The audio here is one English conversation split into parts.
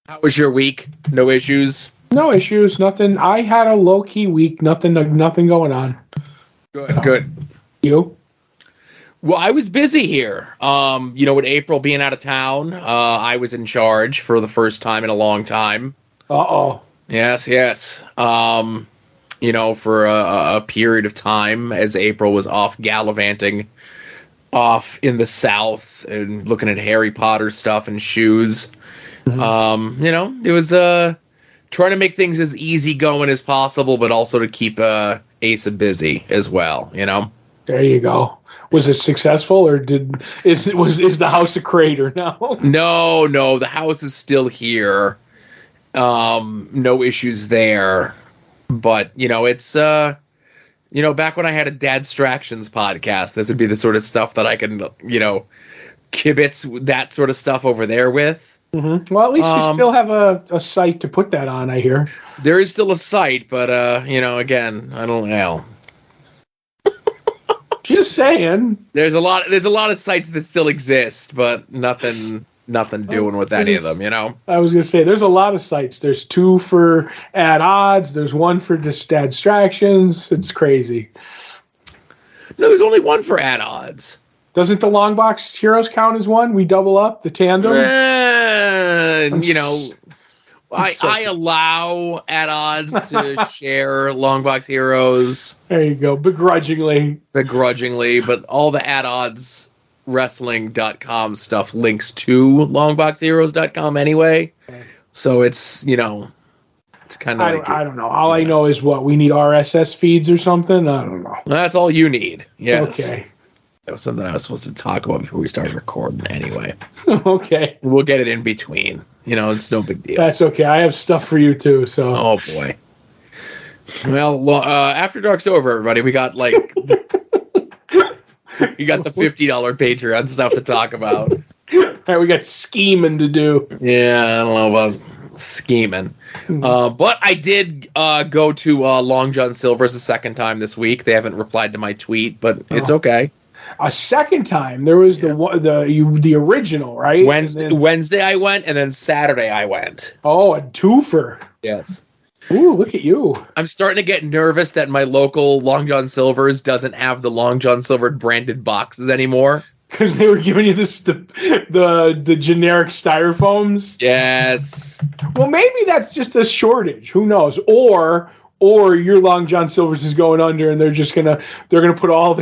How was your week? No issues? No issues, nothing. I had a low-key week, nothing going on. Good. Good. You? Well, I was busy here. With April being out of town, I was in charge for the first time in a long time. Uh-oh. Yes. For a period of time as April was off gallivanting off in the South and looking at Harry Potter stuff and shoes. Mm-hmm. It was trying to make things as easygoing as possible, but also to keep Asa busy as well, There you go. Was it successful, or is the house a crater now? No, the house is still here. No issues there. But, it's back when I had a Dadstractions podcast, this would be the sort of stuff that I can, kibitz that sort of stuff over there with. Mm-hmm. Well, at least you still have a site to put that on, I hear. There is still a site, but, again, I don't know. Just saying. There's a lot of sites that still exist, but nothing doing with any of them, I was going to say, there's a lot of sites. There's 2 for ad odds. There's 1 for just Dadstractions. It's crazy. No, there's only 1 for ad odds. Doesn't the Longbox Heroes count as 1? We double up the tandem? I allow ad odds to share Longbox Heroes. There you go. Begrudgingly, but all the ad odds wrestling.com stuff links to longboxheroes.com anyway. Okay. So it's, it's kind of I don't know. All I know is what we need RSS feeds or something. I don't know. That's all you need. Yes. Okay. That was something I was supposed to talk about before we started recording anyway. Okay. We'll get it in between. It's no big deal. That's okay. I have stuff for you too, so. Oh boy. Well, After Dark's over, everybody. We got we got the $50 Patreon stuff to talk about. Right, we got scheming to do. Yeah, I don't know about scheming. But I did go to Long John Silver's a second time this week. They haven't replied to my tweet, but it's okay. A second time? There was the original, right? Wednesday I went, and then Saturday I went. Oh, a twofer. Yes. Ooh, look at you. I'm starting to get nervous that my local Long John Silver's doesn't have the Long John Silver branded boxes anymore. Because they were giving you the generic styrofoams? Yes. Well, maybe that's just a shortage. Who knows? Or your Long John Silver's is going under, and they're gonna put all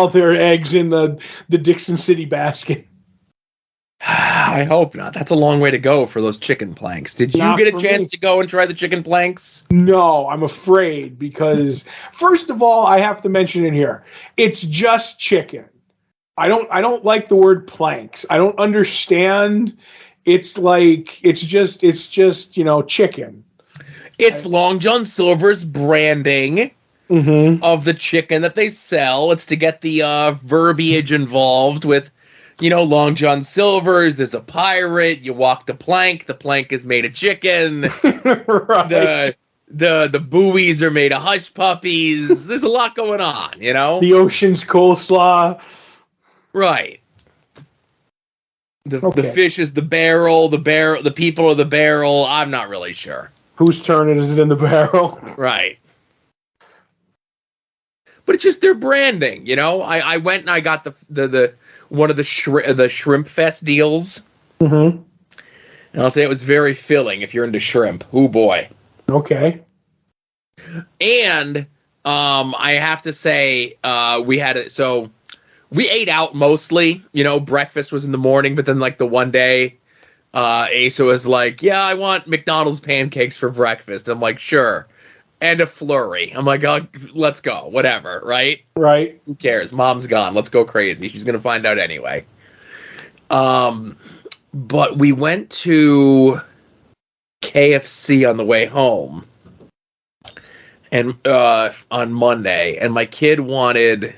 their eggs in the Dixon City basket. I hope not. That's a long way to go for those chicken planks. Did you get a chance to go and try the chicken planks? No, I'm afraid, because first of all, I have to mention in here, it's just chicken. I don't like the word planks. I don't understand. It's just chicken. It's Long John Silver's branding of the chicken that they sell. It's to get the verbiage involved with, Long John Silver's. There's a pirate. You walk the plank. The plank is made of chicken. Right. The buoys are made of hush puppies. There's a lot going on, The ocean's coleslaw. Right. The fish is the barrel. The people are the barrel. I'm not really sure. Whose turn is it in the barrel? Right. But it's just their branding, I went and I got the one of the Shrimp Fest deals. Mm-hmm. And I'll say it was very filling if you're into shrimp. Oh boy. Okay. And I have to say we ate out mostly. Breakfast was in the morning, but then the one day Asa was like, yeah, I want McDonald's pancakes for breakfast. I'm like, sure. And a flurry. I'm like, oh, let's go. Whatever, right? Right. Who cares? Mom's gone. Let's go crazy. She's going to find out anyway. But we went to KFC on the way home and on Monday, and my kid wanted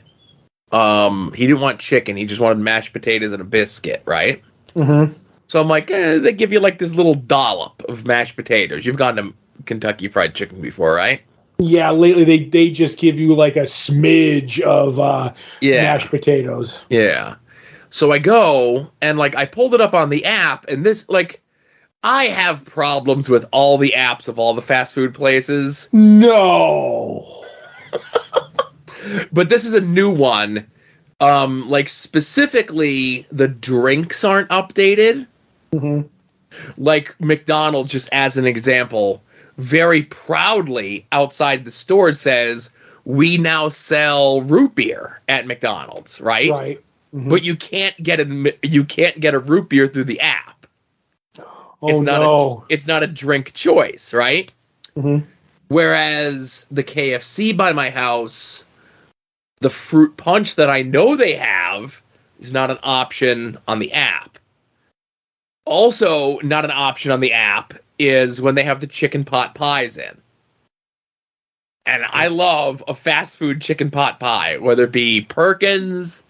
he didn't want chicken. He just wanted mashed potatoes and a biscuit, right? Mm-hmm. So I'm like, they give you this little dollop of mashed potatoes. You've gone to Kentucky Fried Chicken before, right? Yeah, lately they just give you a smidge of mashed potatoes. Yeah. So I go and I pulled it up on the app, and this I have problems with all the apps of all the fast food places. No. But this is a new one. Like specifically, the drinks aren't updated. Mm-hmm. Like McDonald's, just as an example, very proudly outside the store says, we now sell root beer at McDonald's, right? Right. Mm-hmm. But you can't get a root beer through the app. Oh, it's not a drink choice, right? Mm-hmm. Whereas the KFC by my house, the fruit punch that I know they have is not an option on the app. Also, not an option on the app is when they have the chicken pot pies in. And I love a fast food chicken pot pie, whether it be Perkins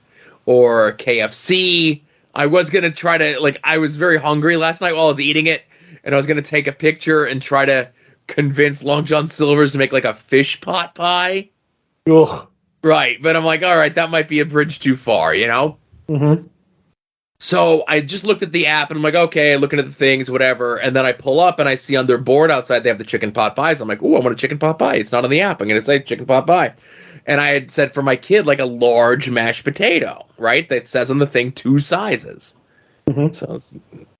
or KFC. I was going to try to, I was very hungry last night while I was eating it, and I was going to take a picture and try to convince Long John Silver's to make, a fish pot pie. Ugh. Right, but I'm like, all right, that might be a bridge too far, you know? Mm-hmm. So I just looked at the app, and I'm like, okay, looking at the things, whatever, and then I pull up, and I see on their board outside they have the chicken pot pies. I'm like, ooh, I want a chicken pot pie. It's not on the app. I'm going to say chicken pot pie. And I had said for my kid, a large mashed potato, right? That says on the thing 2 sizes. Mm-hmm. So it's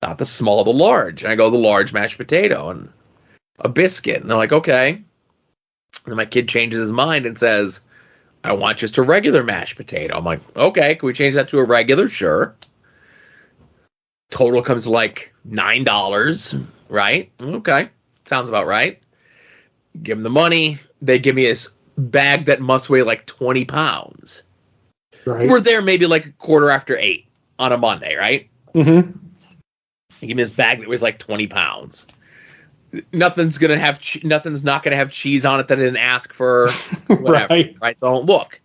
not the small, the large. And I go, the large mashed potato and a biscuit. And they're like, okay. And then my kid changes his mind and says, I want just a regular mashed potato. I'm like, okay, can we change that to a regular? Sure. Total comes to $9, right? Okay. Sounds about right. Give them the money. They give me this bag that must weigh 20 pounds. Right. We're there maybe 8:15 on a Monday, right? Mm-hmm. They give me this bag that weighs 20 pounds. Nothing's not gonna have cheese on it that I didn't ask for. Whatever, right? So look.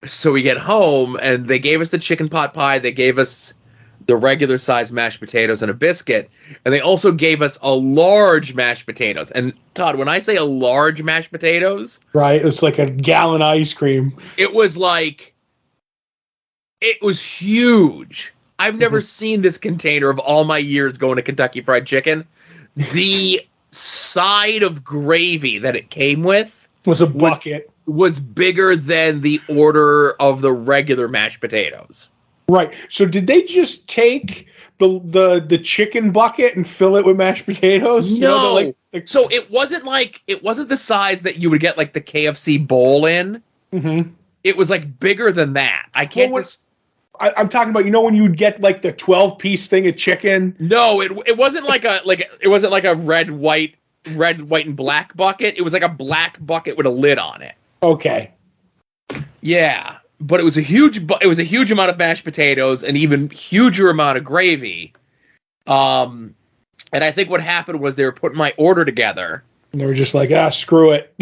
So we get home and they gave us the chicken pot pie. They gave us the regular size mashed potatoes and a biscuit, and they also gave us a large mashed potatoes. And Todd, when I say a large mashed potatoes, right, it's like a gallon ice cream. It was huge. I've never seen this container of all my years going to Kentucky Fried Chicken. The side of gravy that it came with was a bucket. Was bigger than the order of the regular mashed potatoes. Right. So did they just take the chicken bucket and fill it with mashed potatoes? No. So it wasn't the size that you would get the KFC bowl in. Mm-hmm. It was bigger than that. I can't. I'm talking about, when you would get the 12-piece thing of chicken. No, it wasn't it wasn't a red, white, and black bucket. It was a black bucket with a lid on it. Okay. Yeah. But it was a huge amount of mashed potatoes, an even huger amount of gravy. And I think what happened was they were putting my order together. And they were just like, screw it.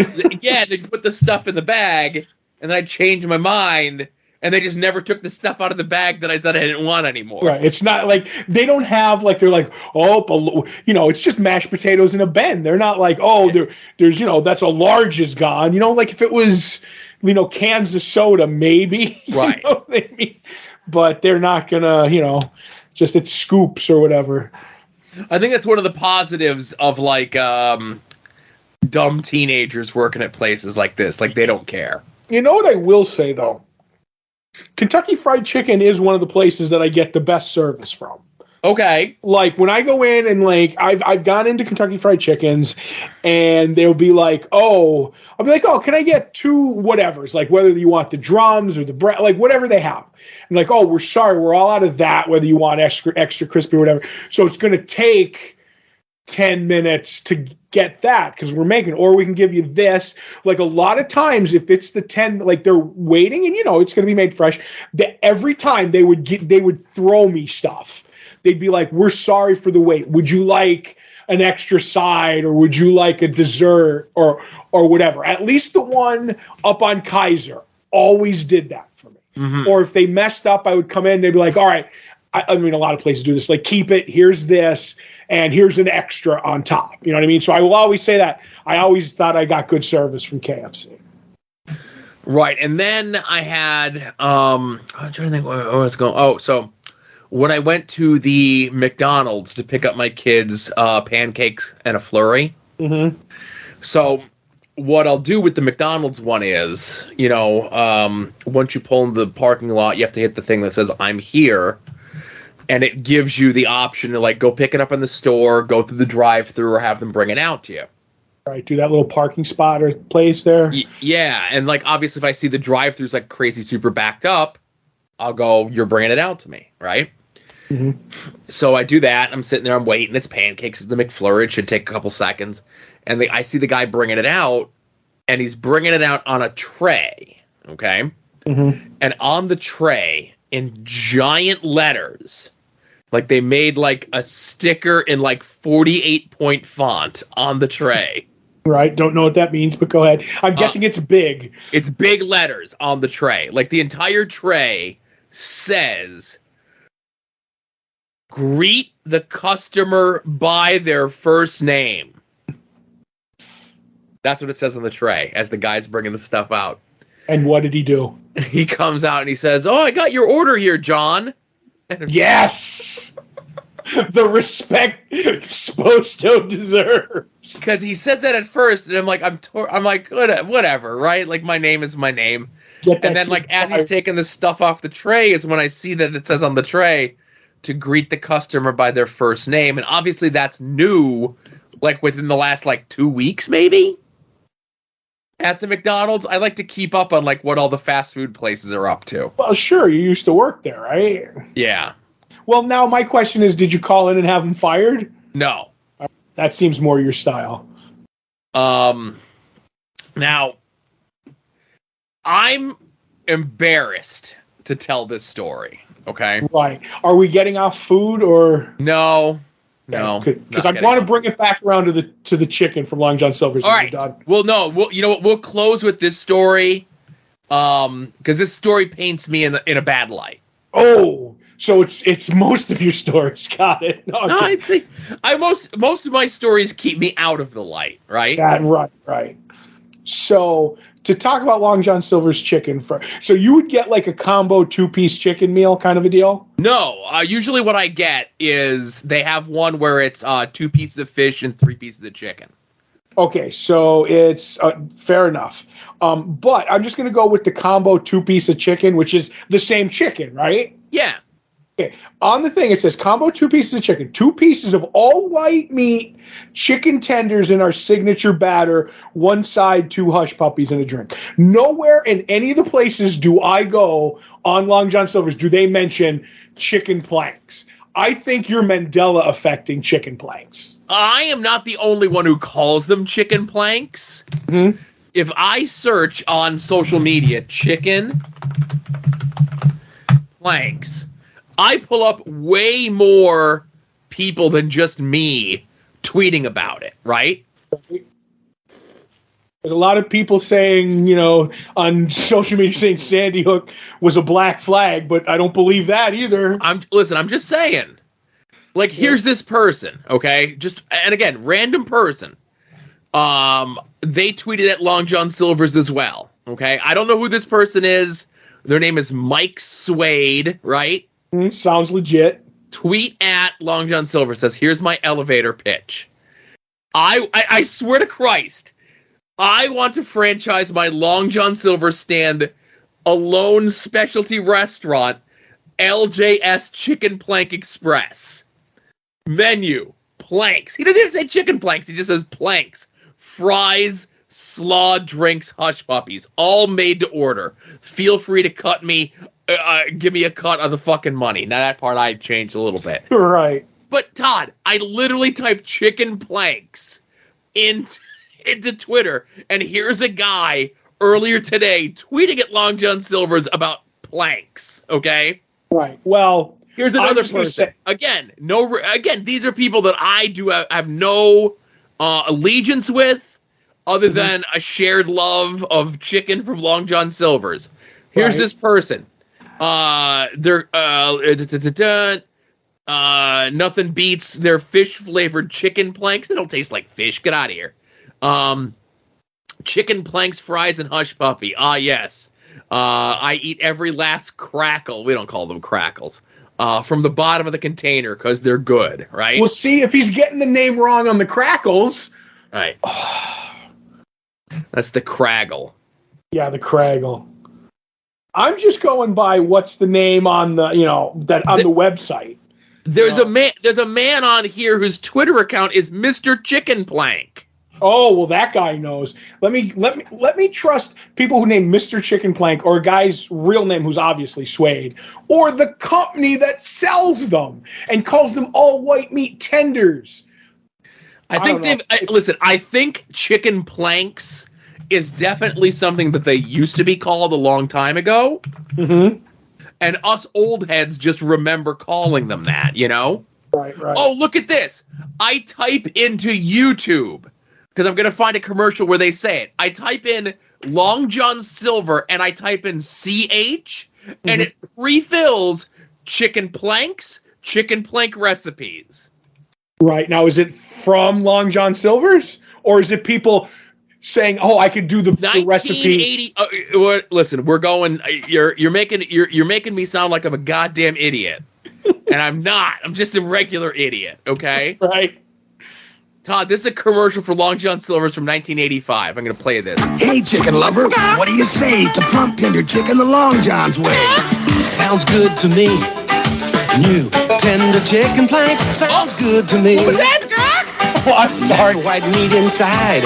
Yeah, they put the stuff in the bag, and then I changed my mind, and they just never took the stuff out of the bag that I said I didn't want anymore. Right. It's not they don't have they're it's just mashed potatoes in a bin. They're not there's that's a large is gone. If it was cans of soda, maybe. Right. You know what I mean? But they're not gonna, just it's scoops or whatever. I think that's one of the positives of dumb teenagers working at places like this. They don't care. You know what I will say though? Kentucky Fried Chicken is one of the places that I get the best service from. Okay. When I go in and I've gone into Kentucky Fried Chickens and they'll be I'll be oh, can I get 2 whatevers? Whether you want the drums or the bread, whatever they have. And we're sorry, we're all out of that, whether you want extra crispy or whatever. So it's going to take 10 minutes to get that because we're making, or we can give you this. A lot of times if it's the 10, they're waiting and it's going to be made fresh, every time they would throw me stuff. They'd be we're sorry for the wait. Would you like an extra side or would you like a dessert or whatever? At least the one up on Kaiser always did that for me. Mm-hmm. Or if they messed up, I would come in and they'd be all right, I mean, a lot of places do this, keep it, here's this, and here's an extra on top. You know what I mean? So I will always say that. I always thought I got good service from KFC. Right. And then I had, I'm trying to think where I was going. Oh, so when I went to the McDonald's to pick up my kids' pancakes and a flurry. Mm-hmm. So what I'll do with the McDonald's one is, once you pull in the parking lot, you have to hit the thing that says "I'm here," and it gives you the option to like go pick it up in the store, go through the drive-through, or have them bring it out to you. Right, do that little parking spot or place there. Yeah, and like obviously, if I see the drive-throughs like crazy super backed up, I'll go, "You're bringing it out to me," right? Mm-hmm. So I do that. I'm sitting there, I'm waiting. It's pancakes. It's the McFlurry. It should take a couple seconds, and I see the guy bringing it out, and he's bringing it out on a tray. Okay, mm-hmm. And on the tray in giant letters. Like they made like a sticker in like 48-point font on the tray. Right, don't know what that means, but go ahead. I'm guessing it's big. It's big letters on the tray. Like the entire tray says, "Greet the customer by their first name." That's what it says on the tray as the guy's bringing the stuff out. And what did he do? He comes out and he says, "Oh, I got your order here, John." Yes! The respect Sposto deserves. Because he says that at first, and I'm like, I'm like, whatever, right? Like, my name is my name. And then, like, as he's taking the stuff off the tray is when I see that it says on the tray to greet the customer by their first name. And obviously that's new, like, within the last, like, 2 weeks, maybe? At the McDonald's. I like to keep up on, like, what all the fast food places are up to. Well, sure, you used to work there, right? Yeah. Well, now my question is, did you call in and have him fired? No. That seems more your style. Now, I'm embarrassed to tell this story, okay? Right. Are we getting off food or No. Because I want to bring it back around to the chicken from Long John Silver's. All right. Well, no. You know what? We'll close with this story, because this story paints me in a bad light. Oh, so it's most of your stories. Got it. No, I'd say most of my stories keep me out of the light, right? Right. So to talk about Long John Silver's chicken, so you would get like a combo 2-piece chicken meal kind of a deal? No. Usually what I get is they have one where it's 2 pieces of fish and 3 pieces of chicken. Okay, so it's fair enough. But I'm just going to go with the combo 2-piece of chicken, which is the same chicken, right? Yeah. Okay. On the thing, it says combo 2 pieces of chicken, 2 pieces of all white meat, chicken tenders in our signature batter, 1 side, 2 hush puppies, and a drink. Nowhere in any of the places do I go on Long John Silver's do they mention chicken planks. I think you're Mandela affecting chicken planks. I am not the only one who calls them chicken planks. Mm-hmm. If I search on social media chicken planks, I pull up way more people than just me tweeting about it, right? There's a lot of people saying, on social media saying Sandy Hook was a black flag, but I don't believe that either. I'm just saying. Like, here's this person, okay? And again, random person. They tweeted at Long John Silver's as well, okay? I don't know who this person is. Their name is Mike Swade, right? Sounds legit. Tweet at Long John Silver, says, "Here's my elevator pitch. I swear to Christ, I want to franchise my Long John Silver stand alone specialty restaurant, LJS Chicken Plank Express. Menu, planks." He doesn't even say chicken planks, he just says planks. Fries, slaw, drinks, hush puppies, all made to order. Feel free to give me a cut of the fucking money. Now that part I changed a little bit. Right. But Todd, I literally typed chicken planks into Twitter, and here's a guy earlier today tweeting at Long John Silver's about planks, okay? Right. Well, here's another person. Again, these are people that I have no allegiance with, other than a shared love of chicken from Long John Silver's. Here's this person. They're nothing beats their fish flavored chicken planks. They don't taste like fish. Get out of here. Chicken planks, fries, and hush puppy. Ah, yes. I eat every last crackle. We don't call them crackles. from the bottom of the container because they're good, right? We'll see if he's getting the name wrong on the crackles. Right. That's the Craggle. Yeah, the Craggle. I'm just going by what's the name on the the website. There's a man on here whose Twitter account is Mr. Chicken Plank. Oh, well, that guy knows. Let me trust people who name Mr. Chicken Plank or a guy's real name who's obviously Suede, or the company that sells them and calls them all white meat tenders. I think Chicken Planks is definitely something that they used to be called a long time ago. Mm-hmm. And us old heads just remember calling them that, Right. Oh, look at this. I type into YouTube because I'm going to find a commercial where they say it. I type in Long John Silver and I type in CH and it pre-fills chicken planks, chicken plank recipes. Right. Now, is it from Long John Silver's or is it people saying, "Oh, I could do the recipe"? 1980. Listen, we're going. You're making me sound like I'm a goddamn idiot, and I'm not. I'm just a regular idiot. Okay. Right. Todd, this is a commercial for Long John Silver's from 1985. I'm going to play this. Hey, chicken lover, what do you say to plump tender chicken the Long John's way? Sounds good to me. New tender chicken planks sounds good to me. What was that? Oh, I'm sorry. White meat inside,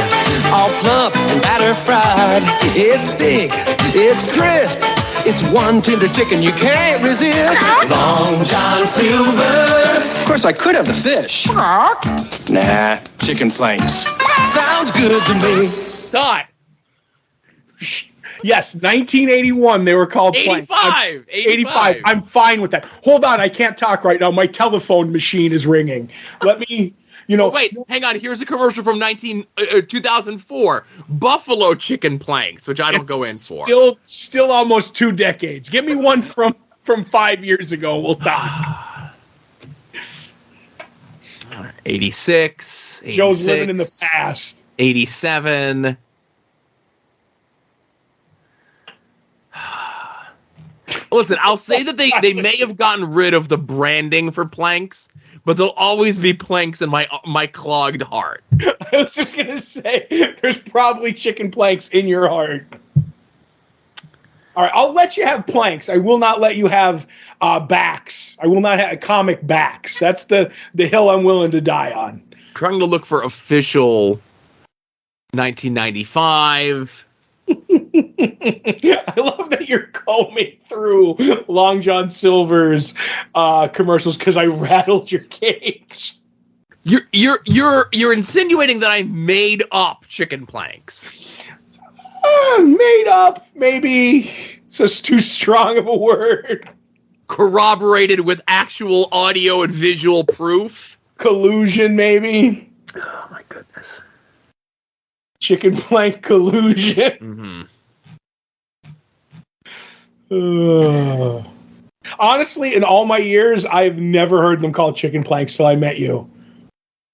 all plump and batter fried. It's big, it's crisp, it's one tender chicken you can't resist. Long John Silver's. Of course, I could have the fish. Nah, chicken planks. Sounds good to me. Todd. Yes, 1981. They were called 85. 85. I'm fine with that. Hold on, I can't talk right now. My telephone machine is ringing. Let me. Wait, hang on. Here's a commercial from 2004. Buffalo chicken planks, which I don't go in for. Still almost 2 decades. Give me one from 5 years ago. We'll talk. 86. Joe's living in the past. 87. Listen, I'll say that they may have gotten rid of the branding for planks, but there'll always be planks in my clogged heart. I was just going to say, there's probably chicken planks in your heart. All right, I'll let you have planks. I will not let you have backs. I will not have comic backs. That's the hill I'm willing to die on. Trying to look for official 1995. I love that you're combing through Long John Silver's commercials because I rattled your cage. You're insinuating that I made up chicken planks. Made up, maybe. It's just too strong of a word. Corroborated with actual audio and visual proof. Collusion, maybe. Oh my goodness. Chicken plank collusion. Mm-hmm. Honestly, in all my years, I've never heard them called chicken planks till I met you.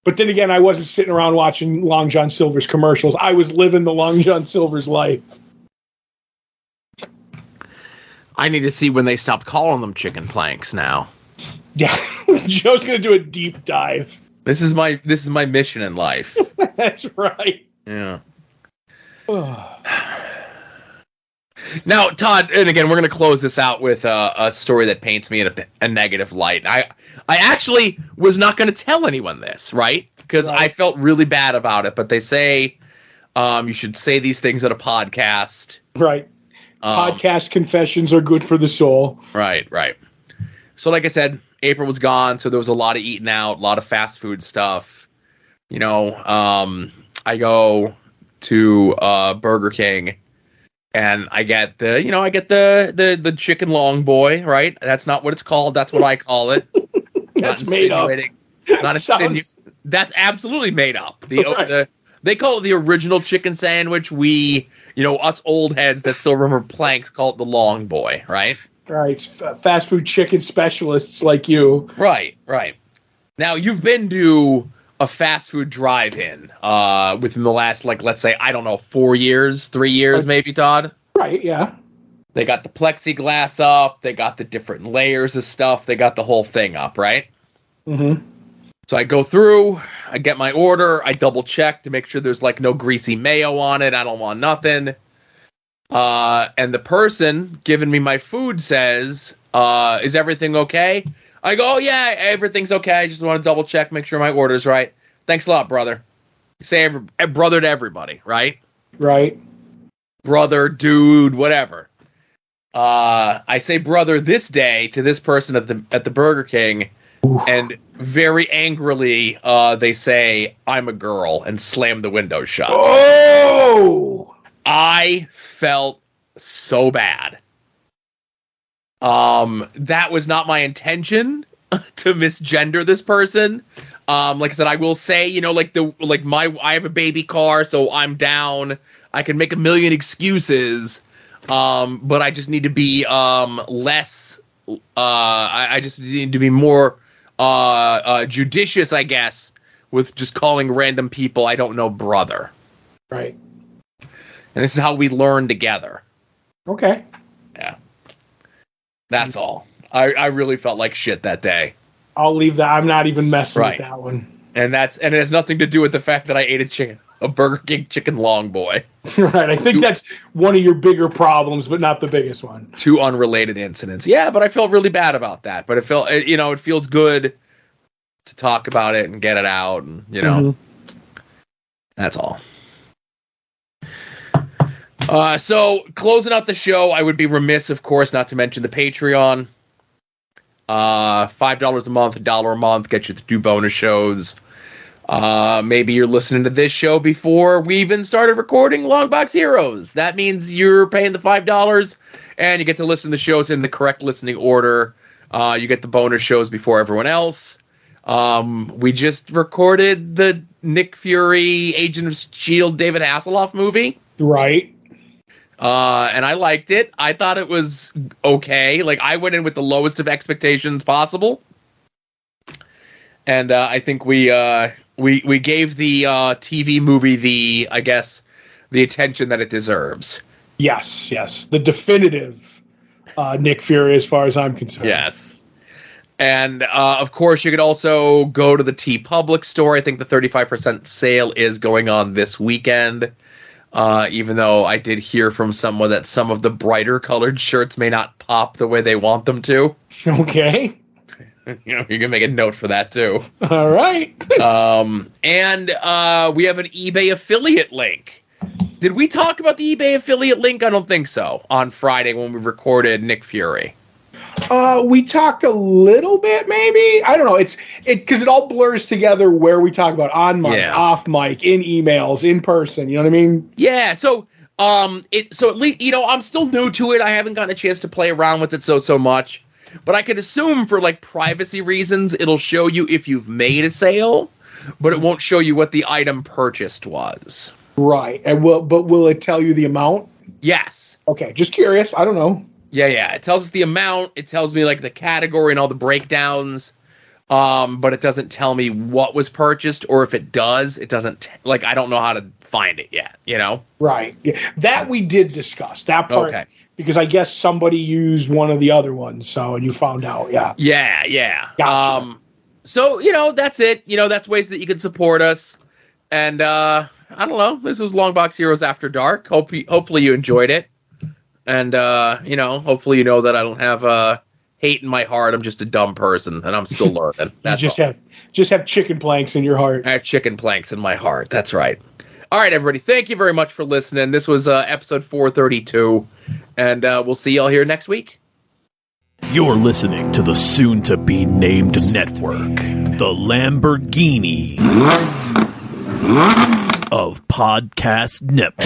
But then again, I wasn't sitting around watching Long John Silver's commercials. I was living the Long John Silver's life. I need to see when they stop calling them chicken planks now. Yeah, Joe's going to do a deep dive. This is my mission in life. That's right. Yeah. Now, Todd, and again, we're going to close this out with a story that paints me in a negative light. I actually was not going to tell anyone this, right? Because I felt really bad about it. But they say you should say these things at a podcast. Right. Podcast confessions are good for the soul. Right. So, like I said, April was gone, so there was a lot of eating out, a lot of fast food stuff. I go to Burger King, and I get the chicken long boy, right? That's not what it's called. That's what I call it. That's made up. That's absolutely made up. They call it the original chicken sandwich. We, us old heads that still remember planks call it the long boy, right? Right. Fast food chicken specialists like you. Right. Now, you've been to a fast food drive-in within the last, let's say, 4 years, 3 years, maybe, Todd? Right, yeah. They got the plexiglass up. They got the different layers of stuff. They got the whole thing up, right? Mm-hmm. So I go through. I get my order. I double check to make sure there's like no greasy mayo on it. I don't want nothing. And the person giving me my food says, is everything okay? I go, oh, yeah, everything's okay. I just want to double check, make sure my order's right. Thanks a lot, brother. Say brother to everybody, right? Right. Brother, dude, whatever. I say brother this day to this person at the Burger King, and very angrily they say, I'm a girl, and slam the window shut. Oh! I felt so bad. That was not my intention to misgender this person. Like I said, I will say, you know, I have a baby car, so I'm down. I can make a million excuses, but I just need to be less. I just need to be more judicious, I guess, with just calling random people I don't know brother. Right. And this is how we learn together. Okay. Yeah. That's all. I really felt like shit that day. I'll leave that. I'm not even messing with that one. And it has nothing to do with the fact that I ate a Burger King chicken long boy. Right. I think that's one of your bigger problems, but not the biggest one. 2 unrelated incidents. Yeah, but I felt really bad about that. But it feels good to talk about it and get it out, and that's all. So closing out the show, I would be remiss, of course, not to mention the Patreon. $5 a month, $1 a month, get you the 2 bonus shows. Maybe you're listening to this show before we even started recording Longbox Heroes. That means you're paying the $5 and you get to listen to the shows in the correct listening order. You get the bonus shows before everyone else. We just recorded the Nick Fury, Agent of S.H.I.E.L.D., David Hasselhoff movie. Right. And I liked it. I thought it was okay. Like, I went in with the lowest of expectations possible. And I think we gave the TV movie the attention that it deserves. Yes. The definitive Nick Fury, as far as I'm concerned. Yes. And, of course, you could also go to the TeePublic store. I think the 35% sale is going on this weekend. Even though I did hear from someone that some of the brighter colored shirts may not pop the way they want them to. Okay. You can make a note for that, too. All right. And we have an eBay affiliate link. Did we talk about the eBay affiliate link? I don't think so. On Friday when we recorded Nick Fury. We talked a little bit, maybe. I don't know. It's because it all blurs together where we talk about on mic, off mic, in emails, in person. You know what I mean? Yeah. So, at least I'm still new to it. I haven't gotten a chance to play around with it so much. But I could assume for like privacy reasons, it'll show you if you've made a sale, but it won't show you what the item purchased was. Right. And will it tell you the amount? Yes. Okay. Just curious. I don't know. Yeah. It tells us the amount. It tells me like the category and all the breakdowns. But it doesn't tell me what was purchased, or if it does, it doesn't I don't know how to find it yet, Right. Yeah. That we did discuss that part. Okay. Because I guess somebody used one of the other ones, so you found out, yeah. Yeah. Gotcha. So, that's it. That's ways that you can support us. And, I don't know. This was Longbox Heroes After Dark. Hopefully you enjoyed it. And, hopefully you know that I don't have hate in my heart. I'm just a dumb person, and I'm still learning. That's you just have chicken planks in your heart. I have chicken planks in my heart. That's right. All right, everybody. Thank you very much for listening. This was episode 432, and we'll see y'all here next week. You're listening to the soon-to-be-named network, the Lamborghini of podcast networks.